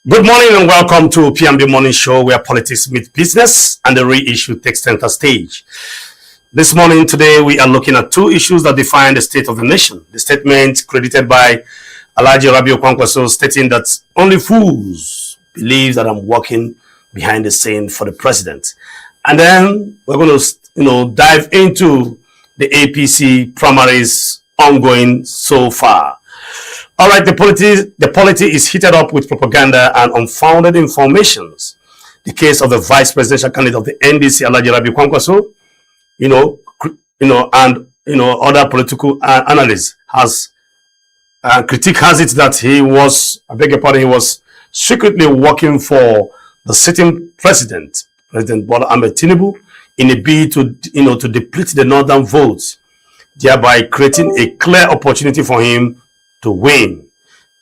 Good morning and welcome to PMB Morning Show, where politics meet business and the real issue takes center stage. This morning, today, we are looking at two issues that define the state of the nation. The statement credited by Alhaji Rabiu KWANKOSO stating that only fools believe that I'm working behind the scene for the president. And then we're going to, dive into the APC primaries ongoing so far. All right, the polity is heated up with propaganda and unfounded informations. The case of the vice presidential candidate of the NDC, Alhaji Rabiu KWANKOSO, and other political analysts has critique has it that he was, he was secretly working for the sitting president, President Bola Ahmed Tinubu, in a bid to deplete the northern votes, thereby creating a clear opportunity for him to win.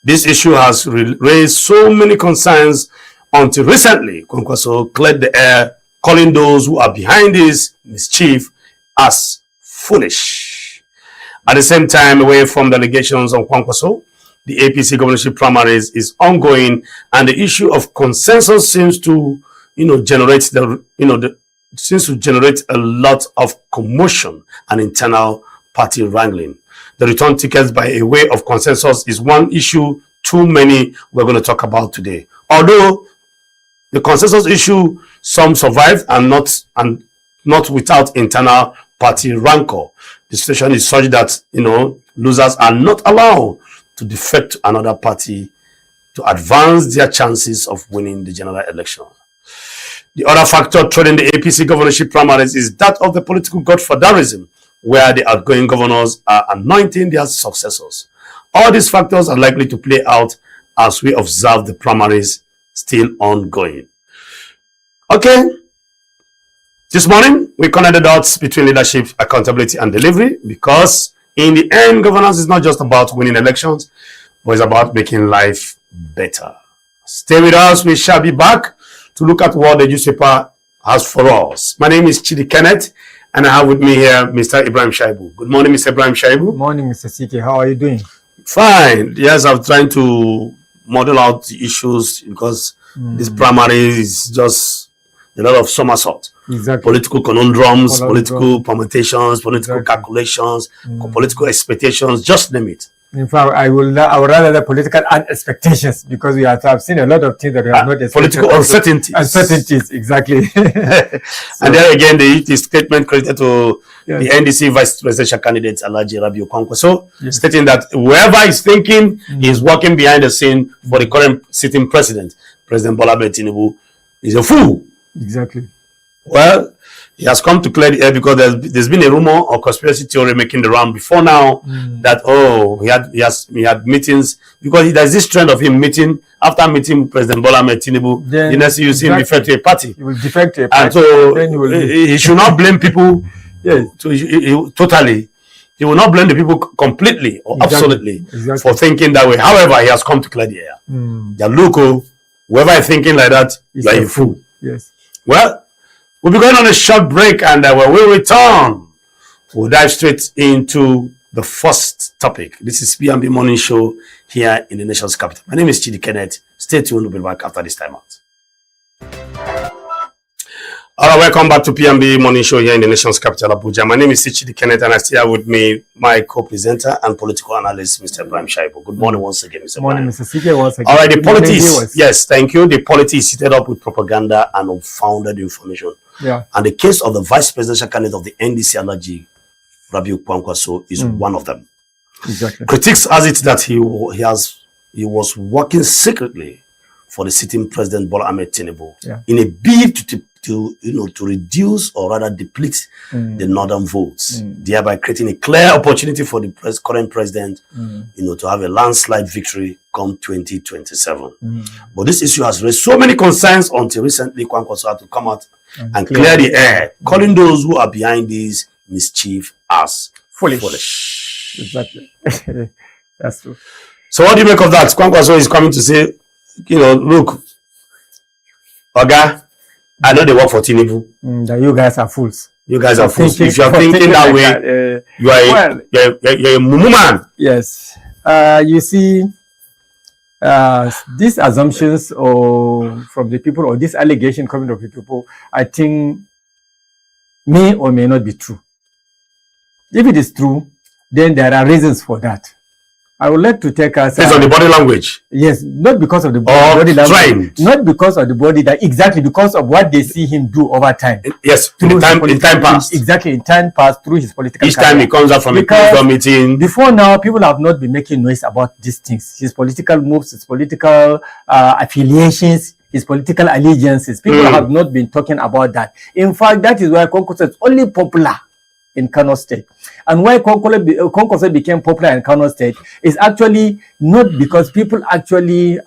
This issue has raised so many concerns until recently KWANKOSO cleared the air, calling those who are behind this mischief as foolish. At the same time, away from the allegations on KWANKOSO, the APC governorship primaries is ongoing, and the issue of consensus seems to generate a lot of commotion and internal party wrangling. The return tickets by a way of consensus is one issue too many we're going to talk about today. Although the consensus issue, some survived and not without internal party rancor. The situation is such that losers are not allowed to defect to another party to advance their chances of winning the general election. The other factor threatening the APC governorship primaries is that of the political godfatherism, where the outgoing governors are anointing their successors. All these factors are likely to play out as we observe the primaries still ongoing. Okay, this morning we connect the dots between leadership, accountability, and delivery, because in the end, governance is not just about winning elections, but it's about making life better. Stay with us. We shall be back to look at what the newspaper has for us. My name is Chidi Kenneth, and I have with me here Mr. Ibrahim Shaibu. Good morning, Mr. Ibrahim Shaibu. Good morning, Mr. CK. How are you doing? Fine. Yes, I'm trying to model out the issues because this primary is just a lot of somersault. Exactly. Political conundrums, political permutations, political calculations, political expectations, just name it. In fact, I would rather the political expectations, because we have seen a lot of things that we have not expected. Political uncertainties. Uncertainties, exactly. And then again, the statement credited to the NDC vice presidential candidate, Alhaji Rabiu KWANKOSO, stating that whoever is thinking is working behind the scene for the current sitting president, President Bola Ahmed Tinubu, is a fool. Exactly. Well, he has come to clear the air because there's been a rumor or conspiracy theory making the round before now that he had meetings, because there's this trend of him meeting after meeting President Bola Ahmed Tinubu. Then next you see him refer to a party. He will defect to a party, and so he should not blame people. Yes, totally. He will not blame the people completely or absolutely for thinking that way. However, he has come to clear the air. That look, whoever is thinking like that, you are a fool. Yes. Well, we'll be going on a short break, and when we return, we'll dive straight into the first topic. This is PMB Morning Show here in the nation's capital. My name is Chidi Kenneth. Stay tuned. We'll be back after this time out. All right, welcome back to PMB Morning Show here in the nation's capital, Abuja. My name is Chidi Kenneth, and I still have with me my co-presenter and political analyst, Mr. Ibrahim Shaibu. Good morning once again, Mr. Good morning, Mr. CK, once again. All right, the politics. Yes, thank you. The politics is heated up with propaganda and unfounded information. Yeah. And the case of the vice presidential candidate of the NDC, Alhaji Rabiu KWANKOSO, is one of them. Exactly. Critics has it that he was working secretly for the sitting president Bola Ahmed Tinubu in a bid to reduce or rather deplete the northern votes, thereby creating a clear opportunity for the current president, to have a landslide victory come 2027. But this issue has raised so many concerns until recently KWANKOSO had to come out and clear the air, calling those who are behind this mischief as foolish. Exactly. That's true. So what do you make of that? KWANKOSO is coming to say, look, Oga, I know they work for Tinubu. That you guys are fools. You guys are fools. If you are thinking that way, you're a mumu man. Yes. You see, these assumptions or from the people or this allegation coming from the people, I think may or may not be true. If it is true, then there are reasons for that. I would like to take us based on the body language. Yes, not because of the body language, trained. not because of the body, that exactly because of what they see him do over time. Yes, in time past. Exactly, in time past through his political Each career. time he comes out from a political meeting. Before now, people have not been making noise about these things. His political moves, his political affiliations, his political allegiances. People have not been talking about that. In fact, that is why KWANKOSO is only popular in Kano State. And why KWANKOSO became popular in Kano State is actually not because people actually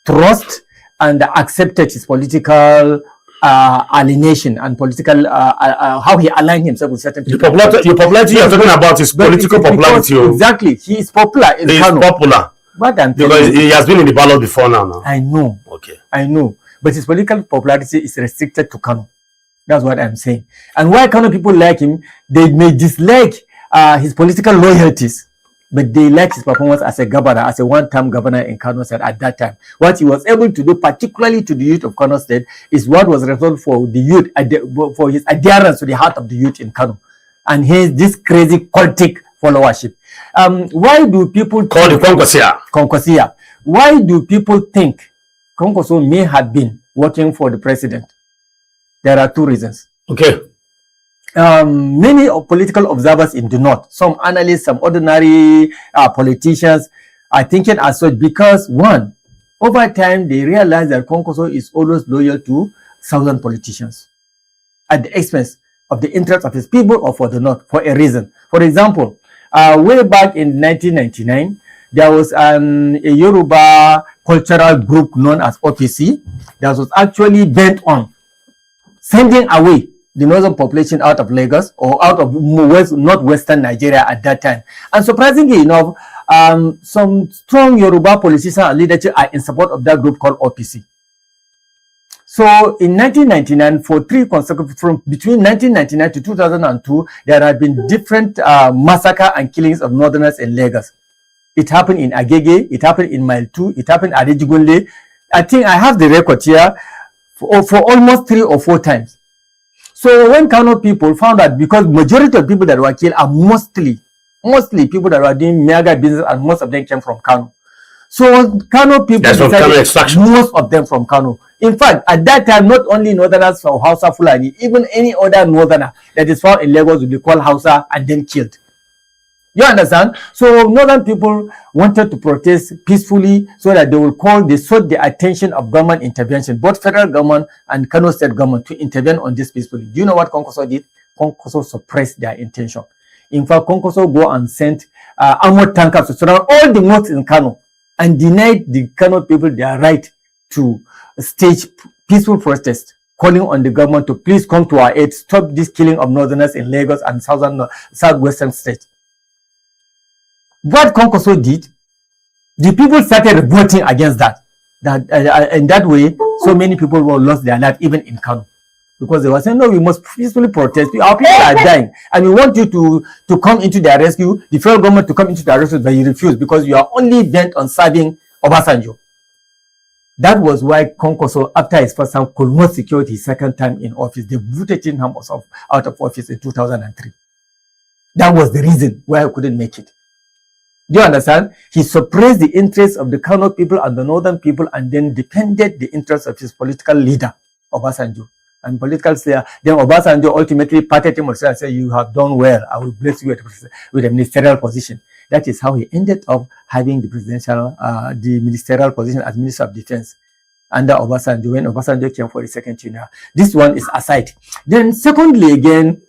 trust and accepted his political alienation and political how he aligned himself with certain people. Your popularity you're talking about is political popularity. Exactly. He is popular in Kano. He is popular. Because he has been in the ballot before now. I know. Okay. I know. But his political popularity is restricted to Kano. That's what I'm saying. And why Kano people like him, they may dislike his political loyalties, but they like his performance as a governor, as a one-term governor in Kano State at that time. What he was able to do, particularly to the youth of Kano State, is what was resolved for the youth, for his adherence to the heart of the youth in Kano. And hence this crazy cultic followership. Why do people call the KWANKOSO? Why do people think KWANKOSO may have been working for the president? There are two reasons. Okay. Many political observers in the north, some analysts, some ordinary politicians are thinking as such because, one, over time they realize that KWANKOSO is always loyal to southern politicians at the expense of the interests of his people or for the north for a reason. For example, way back in 1999, there was a Yoruba cultural group known as OPC that was actually bent on sending away the northern population out of Lagos or out of northwestern Nigeria at that time. And surprisingly enough, some strong Yoruba politicians and leadership are in support of that group called OPC. So in 1999, for between 1999 to 2002, there have been different massacre and killings of northerners in Lagos. It happened in Agege, it happened in Mile 2, it happened at Adejigunle. I think I have the record here for almost 3 or 4 times. So when Kano people found out, because majority of people that were killed are mostly people that were doing mega business, and most of them came from Kano. So Kano people decided, most of them from Kano. In fact, at that time, not only northerners from Hausa Fulani, even any other northerner that is found in Lagos will be called Hausa and then killed. You understand? So northern people wanted to protest peacefully so that they sought the attention of government intervention, both federal government and Kano state government, to intervene on this peacefully. Do you know what KWANKOSO did? KWANKOSO suppressed their intention. In fact, KWANKOSO go and sent armored tankers to surround all the mosques in Kano and denied the Kano people their right to stage peaceful protest, calling on the government to please come to our aid, stop this killing of northerners in Lagos and southwestern states. What KWANKOSO did, the people started revolting against that. In that way, so many people were lost their life, even in Kano, because they were saying, no, we must peacefully protest. Our people are dying, and we want you to come into their rescue, the federal government to come into their rescue, but you refuse because you are only bent on serving Obasanjo. That was why KWANKOSO, after his first time, could not secure his second time in office. They voted him out of office in 2003. That was the reason why he couldn't make it. Do you understand? He suppressed the interests of the Kano people and the northern people and then defended the interests of his political leader, Obasanjo. And political slayer, then Obasanjo ultimately patted him and said, you have done well. I will bless you with a ministerial position. That is how he ended up having the ministerial position as Minister of Defense under Obasanjo, when Obasanjo came for the second tenure. This one is aside. Then secondly, again,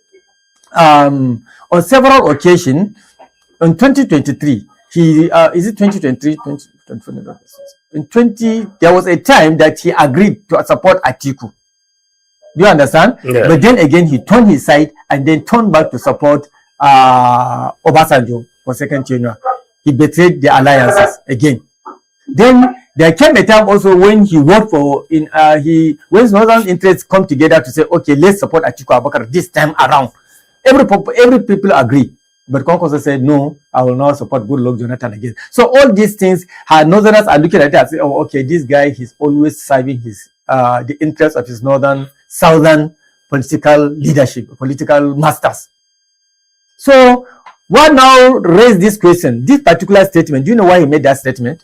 on several occasions, in 2023, is it 2023? There was a time that he agreed to support Atiku. Do you understand? Yeah. But then again, he turned his side and then turned back to support Obasanjo for second tenure. He betrayed the alliances again. Then there came a time also when he worked for when northern interests come together to say, okay, let's support Atiku Abubakar this time around. Every people agree. But KWANKOSO said, no, I will not support Goodluck Jonathan again. So all these things, Northerners are looking at it and say, oh, okay, this guy, he's always serving his the interests of his southern political leadership, political masters. So what now raised this question? This particular statement, do you know why he made that statement?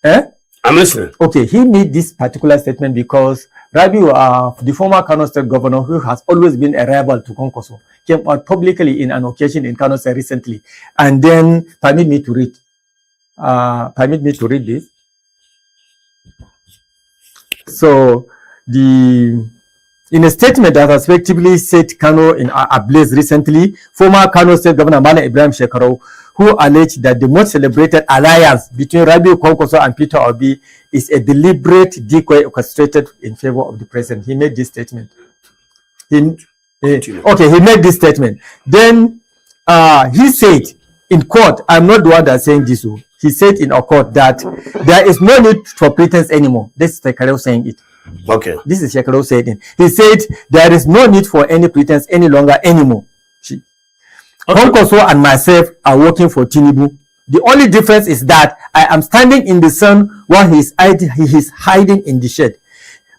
I'm listening. Okay, he made this particular statement because Rabiu, the former Kano State governor, who has always been a rival to KWANKOSO, came out publicly in an occasion in Kano State recently. And then, permit me to read this. So, in a statement that has effectively set Kano in ablaze recently, former Kano State Governor Malam Ibrahim Shekarau, who alleged that the much celebrated alliance between Rabiu KWANKOSO and Peter Obi is a deliberate decoy orchestrated in favor of the president. He made this statement. He made this statement. Then he said in court, I'm not the one that's saying this. He said in a court that there is no need for pretense anymore. This is Shekarau saying it. Okay. This is Shekarau saying it. He said there is no need for any pretense any longer anymore. KWANKOSO and myself are working for Tinubu. The only difference is that I am standing in the sun while he is hiding in the shade.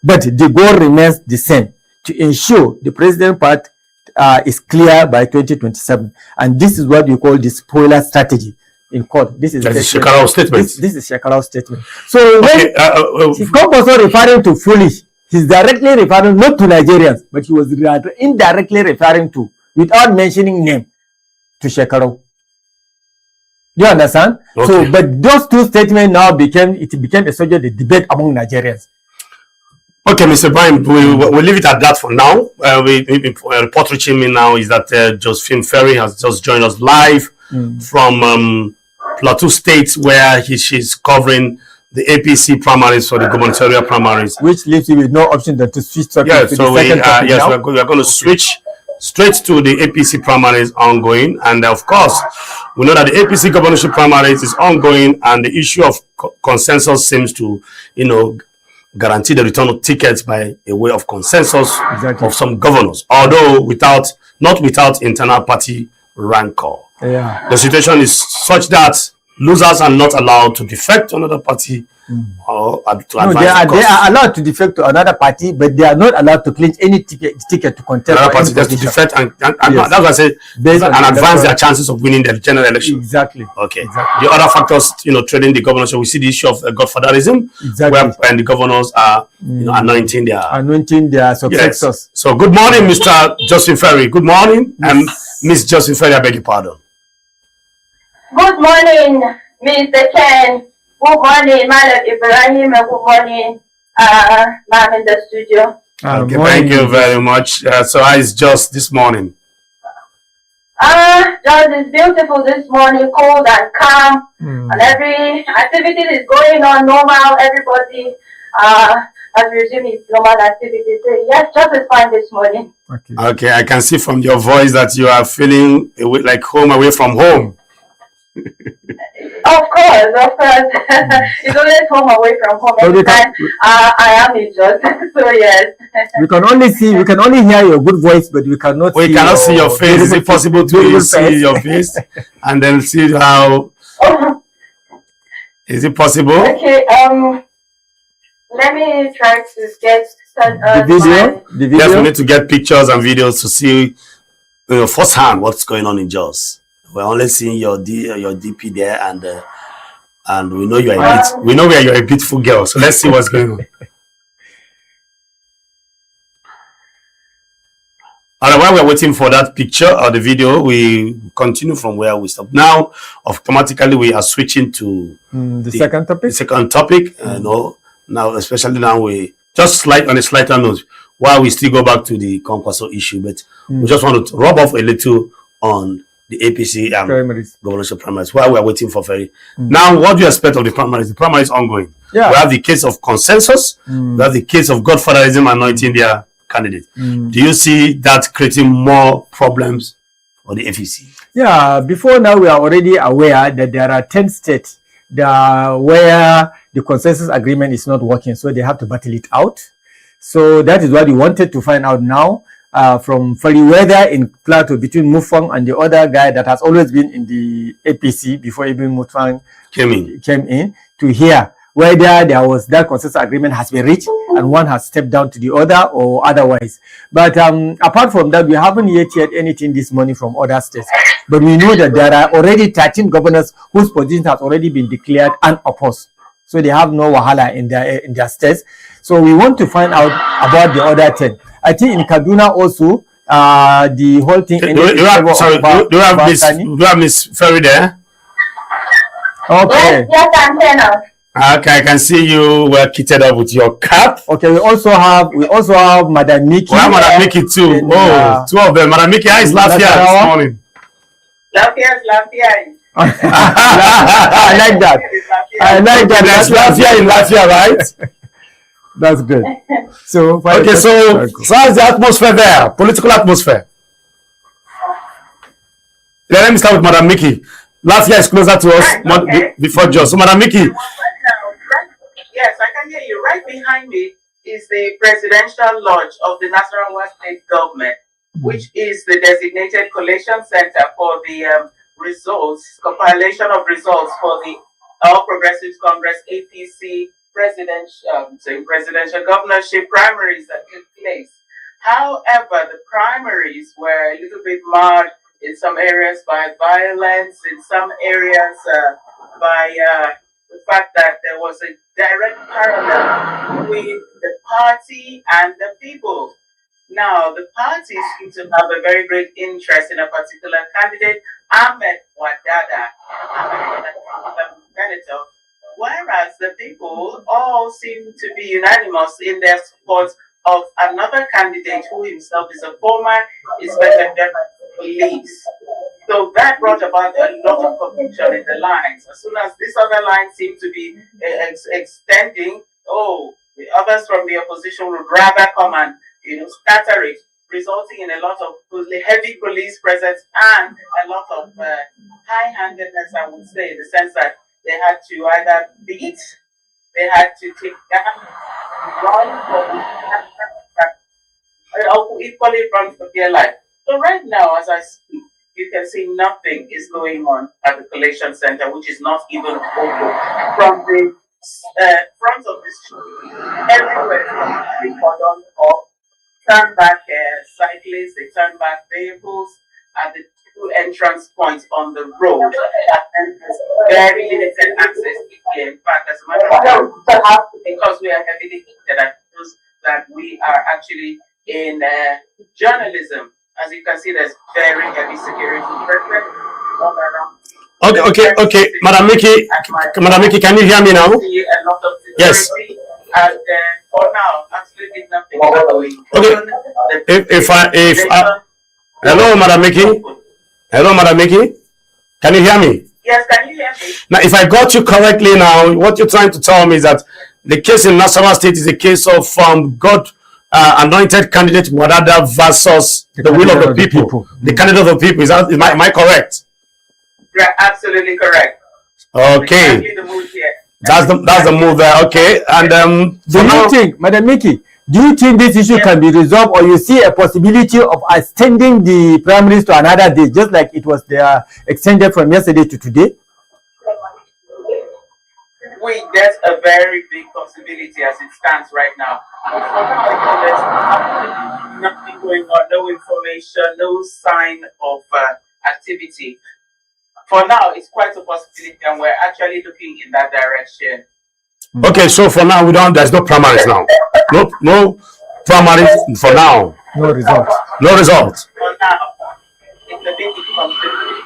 But the goal remains the same, to ensure the president part is clear by 2027. And this is what we call the spoiler strategy in court. This is Shekarau's statement. This is Shekarau's statement. So when KWANKOSO referring to foolish, he's directly referring not to Nigerians, but he was indirectly referring to, without mentioning name, to Shekarau. Do you understand? Okay. So, but those two statements now became a subject of debate among Nigerians. Okay, Mr. Brian, we'll leave it at that for now. Report reaching me now is that Josephine Ferry has just joined us live from Plateau State, where she's covering the APC primaries for the gubernatorial primaries. Which leaves you with no option than to switch to the second topic. Yes, now. we're going to switch straight to the APC primaries ongoing, and of course we know that the APC governorship primaries is ongoing, and the issue of consensus seems to guarantee the return of tickets by a way of consensus of some governors, although not without internal party rancor. The situation is such that losers are not allowed to defect to another party or to advance. They are allowed to defect to another party, but they are not allowed to clinch any ticket to contest. Another party just to defect and that's what I say, and advance their chances of winning the general election. Exactly. Okay. Exactly. The other factors, trading the governorship, we see the issue of godfatherism, where the governors are, anointing their successors. Yes. So, good morning, Mr. Josephine Ferry. Good morning, and Miss Josephine Ferry. I beg your pardon. Good morning, Mr. Ken. Good morning, Malam Ibrahim. Good morning, ma'am in the studio. Okay, thank you very much. So how is just this morning? Just is beautiful this morning, cold and calm, and every activity is going on normal. Everybody has resumed its normal activity. So yes, just is fine this morning. Okay, I can see from your voice that you are feeling like home away from home. Of course. It's always home away from home. Every time I am in Jos. So yes. We can only hear your good voice, but we cannot see your face. Is it possible to see your face and then see how? Is it possible? Okay. Let me try to get the video. Yes, we need to get pictures and videos to see firsthand what's going on in Jos. We're only seeing your DP there, and we know you're you're a beautiful girl. So let's see what's going on. Alright, while we're waiting for that picture or the video, we continue from where we stopped. Now, automatically we are switching to the second topic. The second topic, now especially now we just on a slighter note, while we still go back to the KWANKOSO issue, but we just want to rub off a little on the APC governorship primaries while we are waiting for Ferry. Now, what do you expect of the primaries? The primaries ongoing. Yeah. We have the case of consensus. We have the case of godfatherism anointing their candidate. Do you see that creating more problems for the APC? Yeah, before now we are already aware that there are 10 states where the consensus agreement is not working, so they have to battle it out. So that is what we wanted to find out now. from Fariweather in Plateau between Mufang and the other guy that has always been in the APC before even Mufang came in to hear whether there was that consensus agreement has been reached and one has stepped down to the other or otherwise. But apart from that, we haven't yet heard anything this morning from other states. But we know that there are already 13 governors whose position has already been declared unopposed. So they have no wahala in their states. So we want to find out about the other 10. I think in Kaduna also, the whole thing. Do you have Miss Ferry there? Okay. Yes, I'm here now. Okay, I can see you were kitted up with your cap. Okay, we also have Madam Miki. We have Madam Miki too. Two of them. Madam Miki, how is Lafia this morning? Lafia. I like that. There's Lafia in Lafia, right? That's good. So okay, so how's the atmosphere there? Political atmosphere. Let me start with Madam Miki. Lafia is closer to us before Joe. So Madam Miki. Yes, I can hear you. Right behind me is the Presidential Lodge of the Nasarawa State Government, which is the designated collation center for the compilation of results for the All Progressives Congress APC presidential governorship primaries that took place. However, the primaries were a little bit marred in some areas by violence, in some areas by the fact that there was a direct parallel between the party and the people. Now, the parties seem to have a very great interest in a particular candidate, Ahmed Wadada, senator, whereas the people all seem to be unanimous in their support of another candidate who himself is a former Inspector General of Police. So that brought about a lot of confusion in the lines. As soon as this other line seemed to be extending, the others from the opposition would rather come and scatter it, resulting in a lot of heavy police presence and a lot of high-handedness, I would say, in the sense that they had to either beat, they had to take down, run, or equally run for their life. So right now, as I speak, you can see nothing is going on at the collation center, which is not even open. From the front of the street, everywhere, they cordon off, turn back cyclists, they turn back vehicles at the two entrance points on the road, and there's very limited access. In fact, as a matter of fact, because we are heavily that we are actually in journalism. As you can see, there's very heavy security all around. Okay. Madam Miki, can you hear me now? Yes. And for now, absolutely nothing going. Okay. Hello, Madam Miki. Hello, Madam Miki. Can you hear me? Yes, can you hear me? Now, if I got you correctly now, what you're trying to tell me is that the case in Nasarawa State is a case of God anointed candidate Wadada versus the will of the people. The candidate of the people. Am I correct? Yeah, absolutely correct. Okay. Exactly the move here. That's the move there. Okay. And do you think, Madam Miki, do you think this issue can be resolved, or you see a possibility of extending the primaries to another day, just like it was extended from yesterday to today? There's a very big possibility as it stands right now. There's nothing going on, no information, no sign of activity. For now, it's quite a possibility, and we're actually looking in that direction. Okay, so for now, there's no primaries now. No primaries for now. No result. No result. For now, it's a big possibility.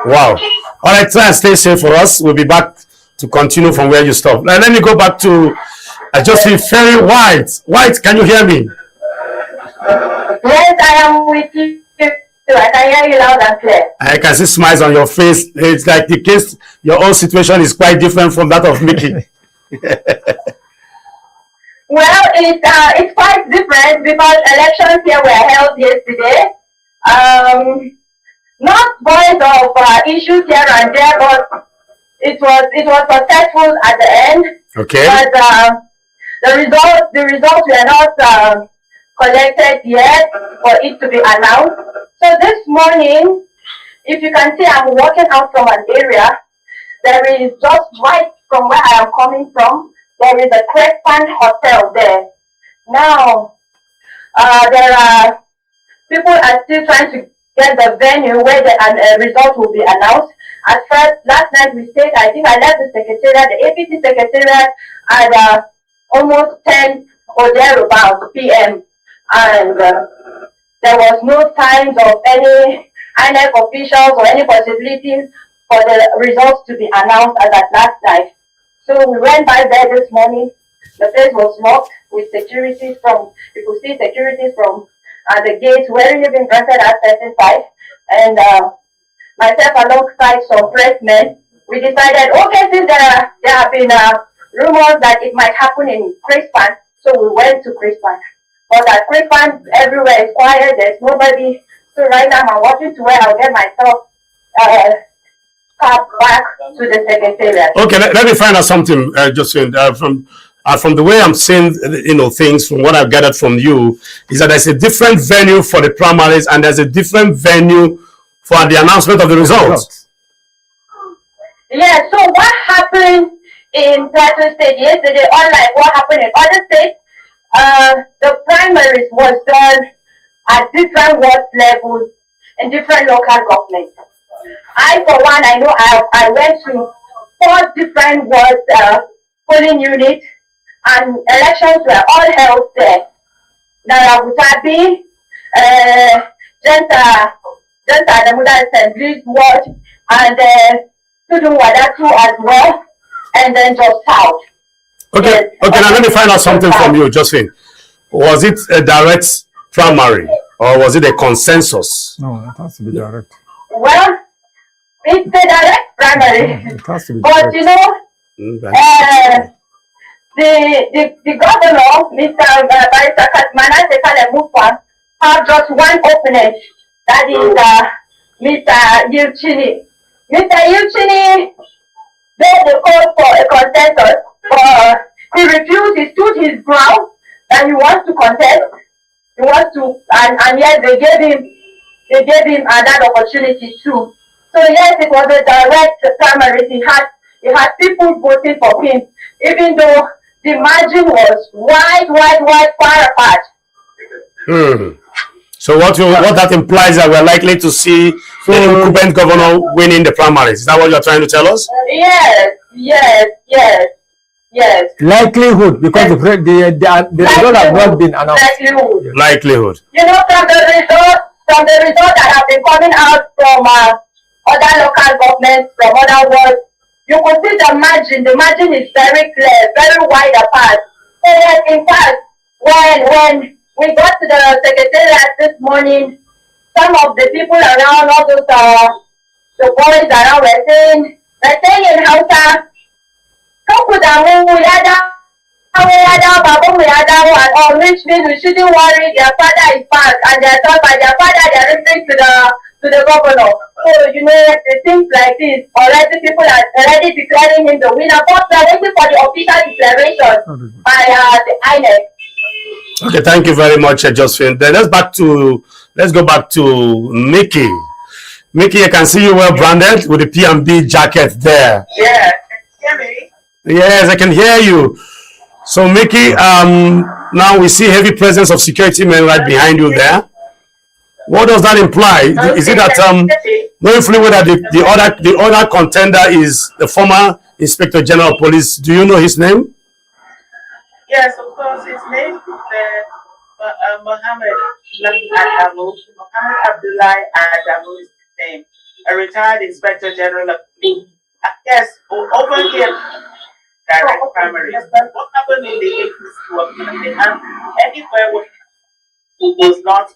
Wow. All right, try and stay safe for us. We'll be back to continue from where you stopped. Now, let me go back to, I just feel very white. White, can you hear me? Yes, I am with you. I can hear you loud and clear. I can see smiles on your face. It's like the case, your own situation is quite different from that of Mickey. Well, it's quite different because elections here were held yesterday. Not voice of issues here and there, but it was successful at the end. Okay. But the results were not collected yet for it to be announced. So this morning, if you can see, I'm walking out from an area. There is just right from where I am coming from, there is a Crescent Hotel there. Now, there are people are still trying to get the venue where the result will be announced. At first, last night we stayed, I think I left the secretariat, the APC secretariat at almost 10 or thereabouts p.m. And there was no signs of any INEC officials or any possibilities for the results to be announced as at last night. So we went by there this morning. The place was locked with securities from, you could see securities from the gates where you've been granted access inside. And myself alongside some pressmen, we decided, okay, since there have been rumors that it might happen in Crescent, so we went to Crescent. But at Crescent, everywhere is quiet, there's nobody. So right now I'm walking to where I'll get myself back to the secretariat. Okay, let me find out something, Josephine. From the way I'm seeing, things, from what I've gathered from you, is that there's a different venue for the primaries and there's a different venue for the announcement of the results. Yeah, so what happened in Plateau State yesterday, unlike what happened in other states, the primaries was done at different ward levels in different local governments. I, for one, I know I went to 4 different wards, polling units, and elections were all held there. Narabutabi, Jenta Adamuda Assembly's ward, and Tudunwadatu as well, and then just South. Okay, Yes. okay. Now let me find out something from you, Josephine. Was it a direct primary or was it a consensus? No, it has to be direct. Well, it's a direct primary, It has to be but direct. you know, the governor, Mr. Barrister Katmana Sekale Mufwa, have just one opponent, that is Mr. Yuchini. Mr. Yuchini made the call for a consensus, but he refused, he stood his ground, and he wants to contest. He wants to, and yes, they gave him another opportunity too. So yes, it was a direct primary. He had people voting for him, even though the margin was wide, far apart. So what that implies that we're likely to see the incumbent governor winning the primaries. Is that what you're trying to tell us? Yes. Likelihood, because the result has not been announced. Likelihood. You know, from the results that have been coming out from other local governments, from other wards, you could see the margin. The margin is very clear, very wide apart. So yes, in fact, when we got to the secretariat this morning, some of the people around, all those the boys around were saying in Hausa, which means we shouldn't worry, their father is back, and they're told by their father they're listening to the governor. So, you know, things like this, already people are already declaring him the winner, but they're waiting for the official declaration by the INEC. Okay, thank you very much, Josephine. Then let's go back to Mickey. Mickey, I can see you well branded with the P&B jacket there. Yeah, can you hear me? Yes, I can hear you. So, Mickey, now we see heavy presence of security men right behind you there. What does that imply? Is it that knowing fully well that the other contender is the former Inspector General of Police? Do you know his name? Yes, of course. His name is Mohammed Adamu. Mohammed Abdullahi Adamu is his name. A retired Inspector General of Police. Yes, over here, direct primaries. What happened in the 80s was that they had anywhere where it was not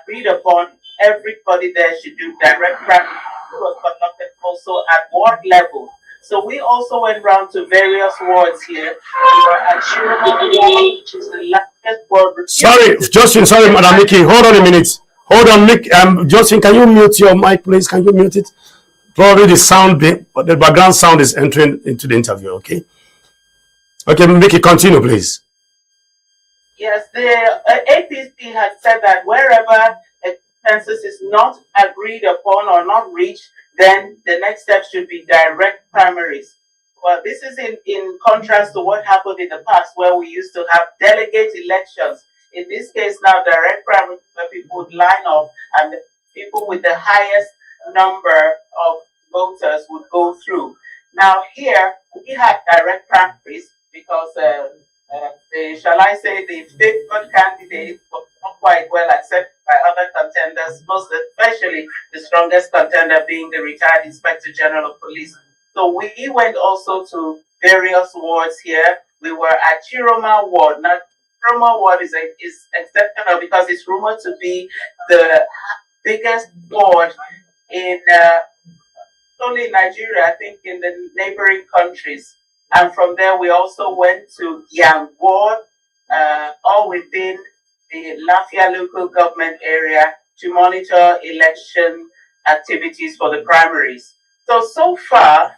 agreed upon, everybody there should do direct primaries. It was conducted also at ward level. So we also went round to various wards here. We were at Shirama, which is the largest ward. Sorry, Justin. Sorry, Madam Mickey. Hold on a minute. Hold on, Mick. Justin, can you mute your mic, please? Can you mute it? Probably the background sound is entering into the interview. Okay. Okay, Mickey, continue, please. Yes, the APC has said that wherever a consensus is not agreed upon or not reached, then the next step should be direct primaries. Well, this is in contrast to what happened in the past, where we used to have delegate elections. In this case now, direct primaries, where people would line up and the people with the highest number of voters would go through. Now here, we had direct primaries because shall I say, the favored candidate was not quite well accepted by other contenders, most especially the strongest contender being the retired Inspector General of Police. So we went also to various wards here. We were at Chiroma Ward. Now, Chiroma Ward is exceptional because it's rumored to be the biggest ward in only Nigeria, I think in the neighboring countries. And from there, we also went to Yang Ward, all within the Lafia local government area to monitor election activities for the primaries. So far,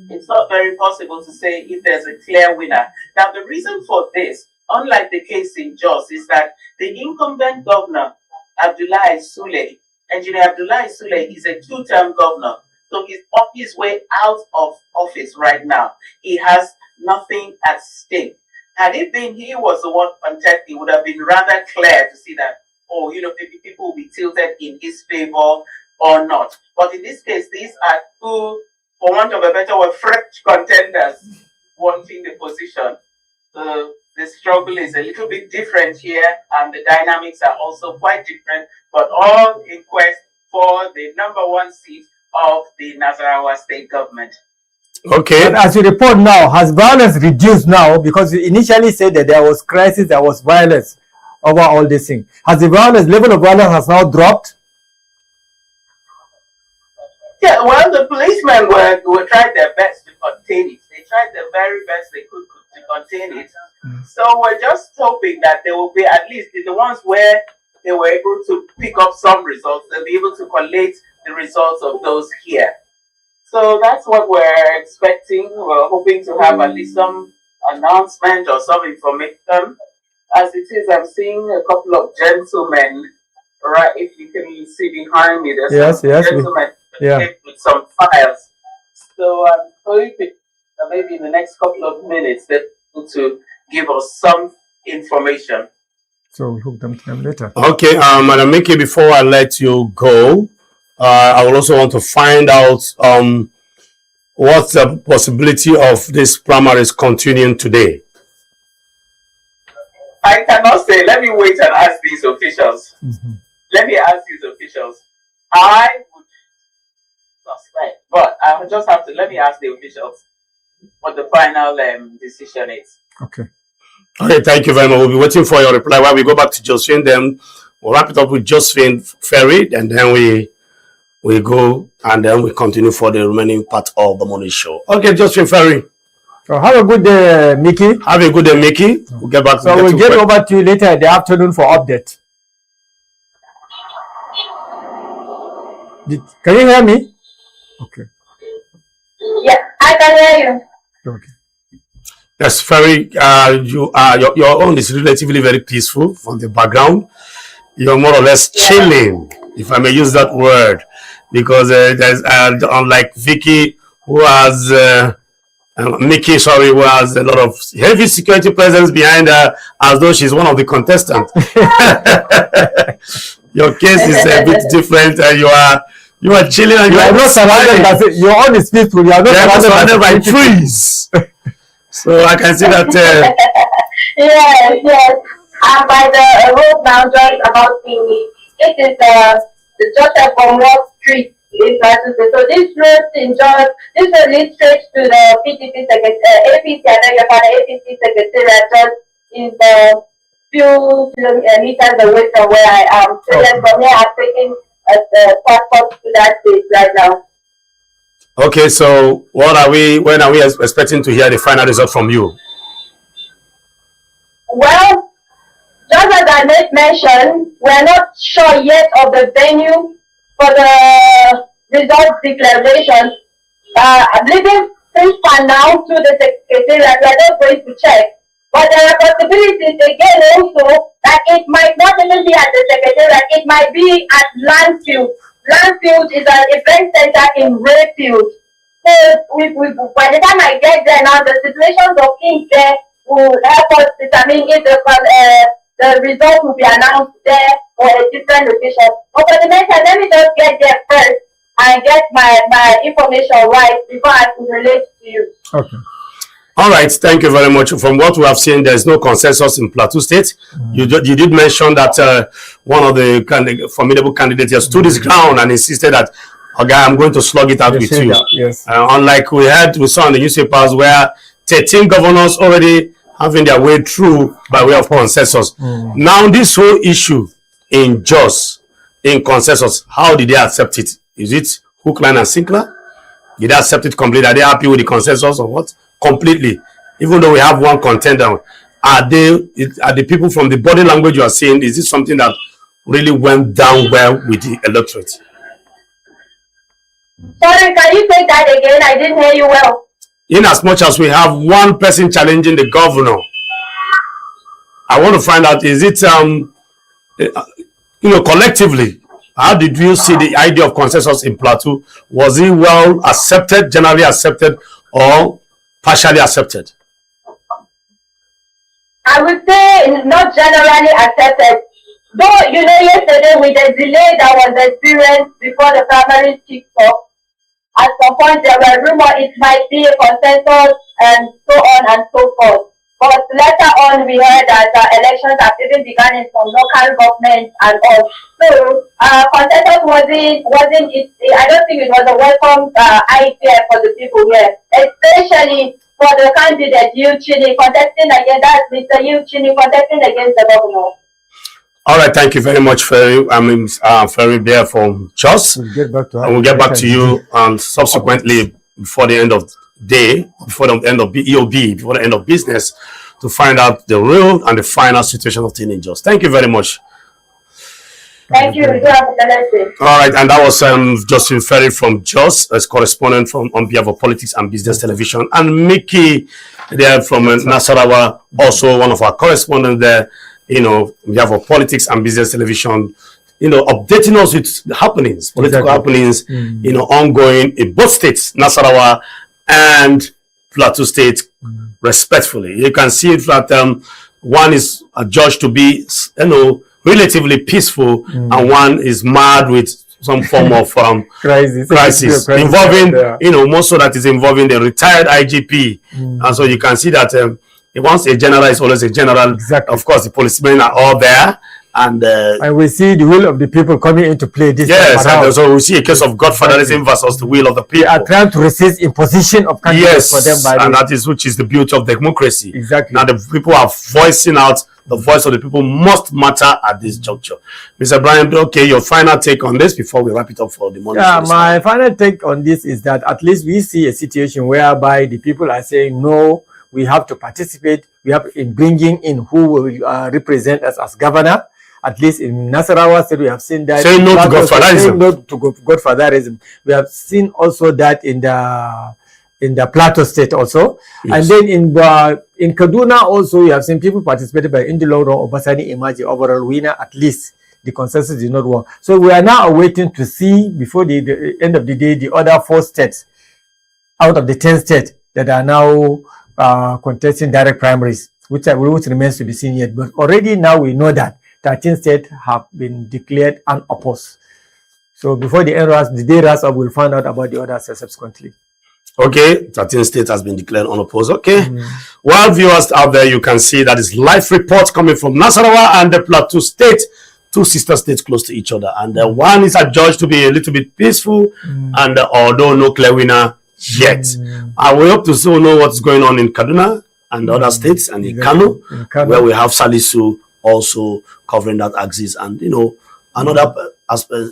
it's not very possible to say if there's a clear winner. Now, the reason for this, unlike the case in Jos, is that the incumbent governor, Abdullahi Sule, Engineer Abdullahi Sule, is a two-term governor. So he's on his way out of office right now. He has nothing at stake. Had it been he was the one contesting, it would have been rather clear to see that, oh, maybe people will be tilted in his favor or not. But in this case, these are two, for want of a better word, fresh contenders wanting the position. The struggle is a little bit different here, and the dynamics are also quite different, but all in quest for the #1 seat of the Nasarawa state government. Okay. But as you report now, has violence reduced now? Because you initially said that there was crisis, there was violence over all this thing. Has the level of violence has now dropped? Yeah, well, the policemen were trying their best to contain it. They tried the very best they could to contain it. So we're just hoping that there will be at least the ones where they were able to pick up some results, they'll be able to collate the results of those here. So that's what we're expecting. We're hoping to have at least some announcement or some information. As it is, I'm seeing a couple of gentlemen, right? If you can see behind me, there's some gentlemen with some files. So I'm hoping that maybe in the next couple of minutes they're able to give us some information. So we hook them to them later. Okay, Madam Mickey, before I let you go, I will also want to find out what's the possibility of this primaries continuing today. I cannot say. Let me wait and ask these officials. Let me ask these officials. I would suspect, but I just have to let me ask the officials what the final decision is. Okay. Okay, thank you very much. We'll be waiting for your reply while we go back to Josephine. Then we'll wrap it up with Josephine Ferry, and then we go and then we continue for the remaining part of the morning show. Okay, Josephine Ferry. So have a good day, Mickey. Have a good day, Mickey. We'll get back. So we'll get over to you later in the afternoon for update. Can you hear me? Okay. Yeah, I can hear you. Okay. That's very, your own is relatively very peaceful from the background. You're more or less chilling, if I may use that word, because there's, unlike Vicky, who has, Mickey, sorry, who has a lot of heavy security presence behind her, as though she's one of the contestants. Your case is a bit different, and you are chilling, and you are not surrounded by, your own is peaceful, you are not surrounded by trees. So I can see that. Yes. I'm by the road now, just about it is the Joseph Bomwo Street. So this road in Jos, this road leads straight to the PDP APC, APC secretariat, just in the few meters away from where I am. So yes, from here I'm taking a passport to that place right now. Okay, so when are we expecting to hear the final result from you? Well, just as I made mention, we're not sure yet of the venue for the results declaration. I'm leaving things for now to the secretariat. We're just going to check. But there are possibilities again also that it might not even be at the secretariat, it might be at Landfield. Landfield is an event center in Rayfield. So by the time I get there now, the situations of things there will help us determine if the result will be announced there or a different location. But for the meantime, let me just get there first and get my information right before I can relate to you. Okay. All right, thank you very much. From what we have seen, there is no consensus in Plateau State. You did mention that one of the formidable candidates has stood his ground and insisted that, okay, I'm going to slug it out with you. Yes. Unlike we saw in the newspapers where 13 governors already having their way through by way of consensus. Now, this whole issue in Jos, in consensus, how did they accept it? Is it hook, line, and sinker? Did they accept it completely? Are they happy with the consensus or what? Completely. Even though we have one contender, are the people from the body language you are saying, is this something that really went down well with the electorate? Sorry, can you say that again? I didn't hear you well. In as much as we have one person challenging the governor, I want to find out, is it collectively, how did you see the idea of consensus in Plateau? Was it well accepted, generally accepted, or partially accepted? I would say not generally accepted. Though, yesterday with the delay that was experienced before the primary kicked off, at some point there were rumors it might be a consensus and so on and so forth. But later on we heard that elections have even begun in some local governments and all. So consensus wasn't it, I don't think it was a welcome idea for the people here, especially for the candidate Uchini contesting against that Mr. Uchini contesting against the governor. All right, thank you very much, Ferry. Ferry there from Jos. We'll get back to you subsequently before the end of the day, before the end of EOB, before the end of business, to find out the real and the final situation of teenagers. Thank you very much. Thank you. All right, and that was Justin Ferry from Jos, as correspondent on behalf of Politics and Business Television, and Mickey there from Nasarawa, also one of our correspondents there. On behalf of Politics and Business Television, updating us with the happenings, political happenings, ongoing in both states, Nasarawa and Plateau State, respectfully. You can see that one is adjudged to be, relatively peaceful, and one is mad with some form of crisis involving, more so that is involving the retired IGP. And so you can see that once a general is always a general. Exactly. Of course, the policemen are all there, and we see the will of the people coming into play. Yes, and so we see a case of godfatherism versus the will of the people. They are trying to resist imposition of candidates for them. And that is which is the beauty of democracy. Exactly. Now the people are voicing out. The voice of the people must matter at this juncture. Mr. Brian, okay, your final take on this before we wrap it up for the morning. Yeah, my final take on this is that at least we see a situation whereby the people are saying no. We have to participate. We have in bringing in who will represent us as governor. At least in Nasarawa State, we have seen that. Saying no to godfatherism. Saying no to godfatherism. We have seen also that in the Plateau State also. Yes. And then in Kaduna also, we have seen people participated by Indiloro Obasani Imaji overall winner. At least the consensus did not work. So we are now awaiting to see before the end of the day the other 4 states out of the 10 states that are now contesting direct primaries, which remains to be seen yet. But already now we know that 13 states have been declared unopposed. So before the day runs up, we'll find out about the others subsequently. Okay, 13 states has been declared unopposed. Okay. Well, viewers out there, you can see that is live reports coming from Nasarawa and the Plateau State, 2 sister states close to each other. And one is adjudged to be a little bit peaceful, and although no clear winner yet. I will hope to still know what's going on in Kaduna and other states, and in Kano, where we have Salisu also covering that axis, and another aspect,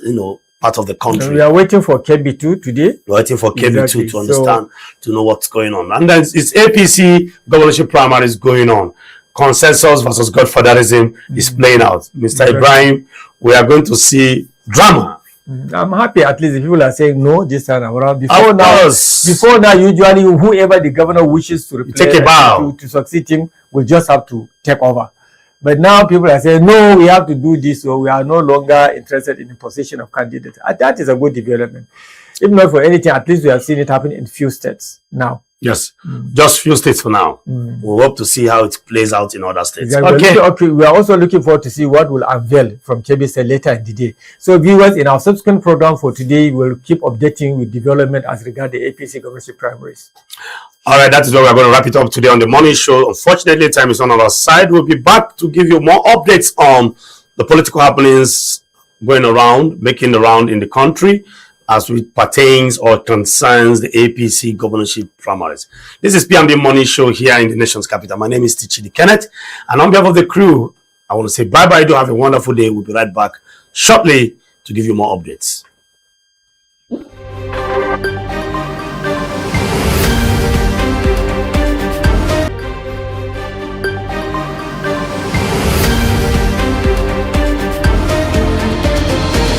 part of the country. We are waiting for KB2 today. We're waiting for KB2 to understand, to know what's going on. And then it's APC governorship primaries going on. Consensus versus godfatherism is playing out. Mr. Ibrahim, we are going to see drama I'm happy at least if people are saying no this time around. Before now, usually whoever the governor wishes to replace, take a bow to succeed him will just have to take over. But now people are saying, no, we have to do this, so we are no longer interested in the position of candidate. That is a good development. If not for anything, at least we have seen it happen in few states now. Yes, just few states for now. We'll hope to see how it plays out in other states. Exactly. Okay, we are also looking forward to see what will unveil from KBC later in the day. So viewers, in our subsequent program for today, we'll keep updating with development as regards the APC governorship primaries. All right, that is where we're going to wrap it up today on the morning show. Unfortunately, time is on our side. We'll be back to give you more updates on the political happenings going around, making the round in the country, as it pertains or concerns the APC governorship primaries. This is PMB Morning Show here in the nation's capital. My name is Tichidi Kenneth, and on behalf of the crew, I want to say bye-bye. Do have a wonderful day. We'll be right back shortly to give you more updates.